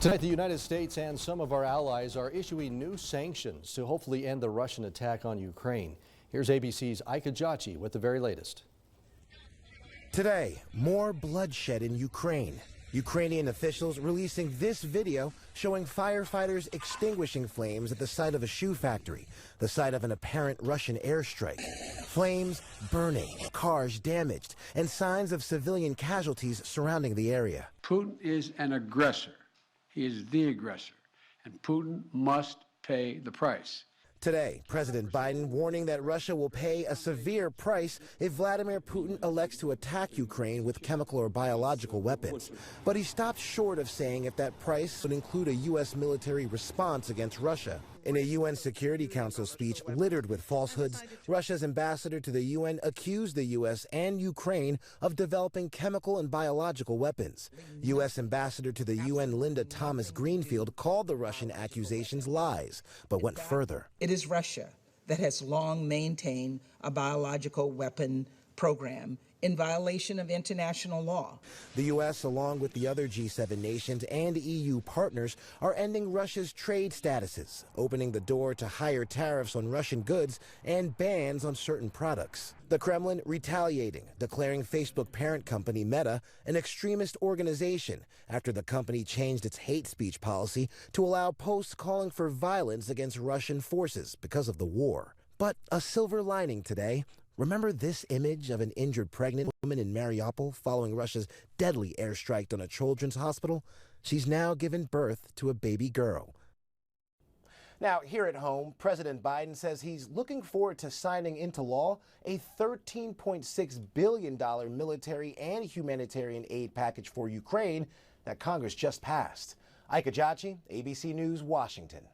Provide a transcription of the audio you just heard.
Tonight, the United States and some of our allies are issuing new sanctions to hopefully end the Russian attack on Ukraine. Here's ABC's Ika Jachi with the very latest. Today, more bloodshed in Ukraine. Ukrainian officials releasing this video showing firefighters extinguishing flames at the site of a shoe factory, the site of an apparent Russian airstrike. Flames burning, cars damaged, and signs of civilian casualties surrounding the area. Putin is an aggressor. He is the aggressor, and Putin must pay the price. Today, President Biden warning that Russia will pay a severe price if Vladimir Putin elects to attack Ukraine with chemical or biological weapons. But he stopped short of saying if that price would include a U.S. military response against Russia. In a UN Security Council speech littered with falsehoods, Russia's ambassador to the UN accused the U.S. and Ukraine of developing chemical and biological weapons. U.S. Ambassador to the UN Linda Thomas-Greenfield called the Russian accusations lies, but went further. It is Russia that has long maintained a biological weapon program in violation of international law. The U.S., along with the other G7 nations and EU partners, are ending Russia's trade statuses, opening the door to higher tariffs on Russian goods and bans on certain products. The Kremlin retaliating, declaring Facebook parent company Meta an extremist organization after the company changed its hate speech policy to allow posts calling for violence against Russian forces because of the war. But a silver lining today. Remember this image of an injured pregnant woman in Mariupol following Russia's deadly airstrike on a children's hospital? She's now given birth to a baby girl. Now, here at home, President Biden says he's looking forward to signing into law a $13.6 billion military and humanitarian aid package for Ukraine that Congress just passed. Ika Jachi, ABC News, Washington.